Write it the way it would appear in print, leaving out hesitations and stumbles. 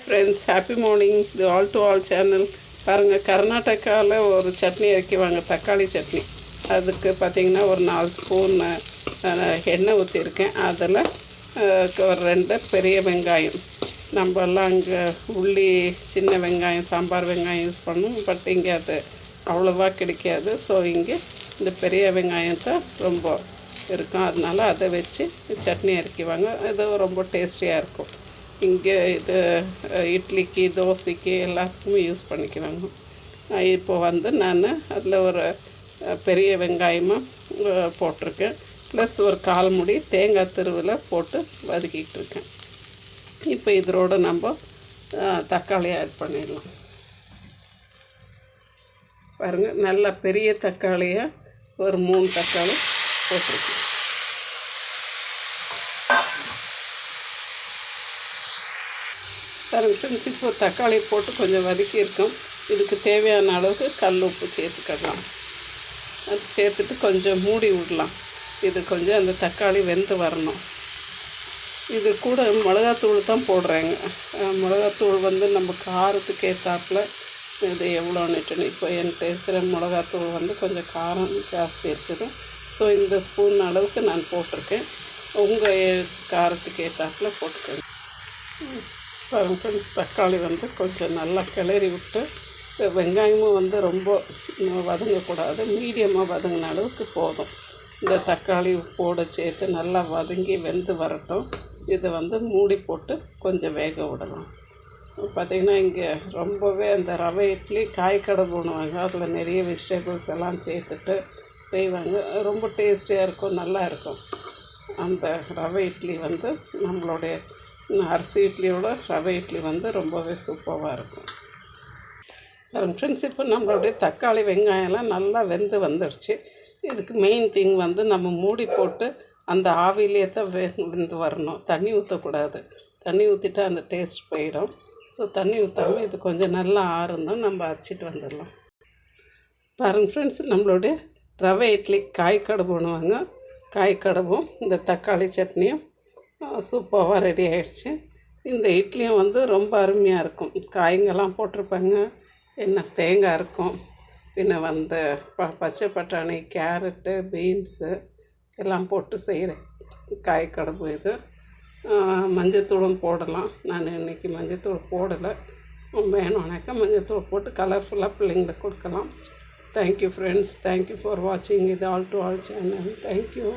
Friends, happy morning. இது all to all channel. பாருங்கள், கர்நாடகாவில் ஒரு சட்னி இறக்கிவாங்க, தக்காளி சட்னி. அதுக்கு பார்த்திங்கன்னா ஒரு 4 ஸ்பூன் எண்ணெய் ஊற்றிருக்கேன். அதில் ஒரு 2 பெரிய வெங்காயம். நம்மெல்லாம் அங்கே உள்ளி, சின்ன வெங்காயம், சாம்பார் வெங்காயம் யூஸ் பண்ணும். பட் இங்கே அது அவ்வளோவா கிடைக்காது. ஸோ இங்கே இந்த பெரிய வெங்காயம் தான் ரொம்ப இருக்கும். அதனால் அதை வச்சு சட்னி இறக்கிவாங்க. இது ரொம்ப டேஸ்டியாக இருக்கும். இங்கே இது இட்லிக்கு, தோசைக்கு எல்லாத்துக்குமே யூஸ் பண்ணிக்கிறாங்க. இப்போ நான் அதில் ஒரு பெரிய வெங்காயமாக போட்டிருக்கேன். ப்ளஸ் ஒரு 1/4 முடி தேங்காய் திருவில் போட்டு வதக்கிட்டு இருக்கேன். இப்போ இதோட நம்ம தக்காளி ஆட் பண்ணிடலாம். பாருங்கள், நல்ல பெரிய தக்காளியாக ஒரு 3 தக்காளி போட்டிருக்கேன். பாருங்கள் ஃப்ரெண்ட்ஸ், இப்போ தக்காளி போட்டு கொஞ்சம் வதக்கியிருக்கோம். இதுக்கு தேவையான அளவுக்கு கல் உப்பு சேர்த்துக்கலாம். அது சேர்த்துட்டு கொஞ்சம் மூடி விடலாம். இது கொஞ்சம் அந்த தக்காளி வெந்து வரணும். இது கூட மிளகாத்தூள் தான் போடுறேங்க. மிளகாத்தூள் நம்ம காரத்துக்கு ஏற்றாப்புல இது எவ்வளோன்னுட்டுன்னு. இப்போ என்கிட்ட இருக்கிற மிளகாத்தூள் கொஞ்சம் காரம் ஜாஸ்தி இருக்குது. ஸோ இந்த ஸ்பூன் அளவுக்கு நான் போட்டிருக்கேன். உங்கள் காரத்துக்கு ஏற்றாப்புல போட்டுக்கோங்க. பாருங்க ஃப்ரெண்ட்ஸ், தக்காளி கொஞ்சம் நல்லா கிளறி விட்டு, வெங்காயமும் ரொம்ப வதங்கக்கூடாது, மீடியமாக வதங்கின அளவுக்கு போதும். இந்த தக்காளி போட சேர்த்து நல்லா வதங்கி வெந்து வரட்டும். இதை மூடி போட்டு கொஞ்சம் வேக விடலாம். பார்த்திங்கன்னா இங்கே ரொம்பவே அந்த ரவை இட்லி காய்கடை பண்ணுவாங்க. அதில் நிறைய வெஜிடபிள்ஸ் எல்லாம் சேர்த்துட்டு செய்வாங்க. ரொம்ப டேஸ்டியாக இருக்கும், நல்லா இருக்கும். அந்த ரவை இட்லி நம்மளுடைய அரிசி இட்லியோட ரவை இட்லி ரொம்பவே சூப்பராக இருக்கும். ஃப்ரெண்ட்ஸ், இப்போ நம்மளுடைய தக்காளி வெங்காயம்லாம் நல்லா வெந்து வந்துடுச்சு. இதுக்கு மெயின் திங் நம்ம மூடி போட்டு அந்த ஆவிலே தான் வெந்து வரணும். தண்ணி ஊற்றக்கூடாது. தண்ணி ஊற்றிட்டா அந்த டேஸ்ட் போயிடும். ஸோ தண்ணி ஊற்றாமல் இது கொஞ்சம் நல்லா ஆறுந்தோம் நம்ம அரைச்சிட்டு வந்துடலாம். பாருங்கள் ஃப்ரெண்ட்ஸ், நம்மளுடைய ரவை இட்லி காய்கடை பண்ணுவாங்க. காய்கடவும் இந்த தக்காளி சட்னியும் சூப்பராக ரெடி ஆகிடுச்சு. இந்த இட்லியும் ரொம்ப அருமையாக இருக்கும். காய்ங்கெல்லாம் போட்டிருப்பாங்க, என்ன தேங்காய் இருக்கும், பின்ன பச்சை பட்டாணி, கேரட்டு, பீன்ஸு எல்லாம் போட்டு செய்கிற காய்கடவு. இது மஞ்சத்தூளும் போடலாம். நான் இன்றைக்கி மஞ்சத்தூள் போடலை. வேணும்னாக்கா மஞ்சத்தூள் போட்டு கலர்ஃபுல்லாக பிள்ளைங்களுக்கு கொடுக்கலாம். தேங்க்யூ ஃப்ரெண்ட்ஸ், தேங்க்யூ ஃபார் வாட்சிங் இது all to all channel. Thank you.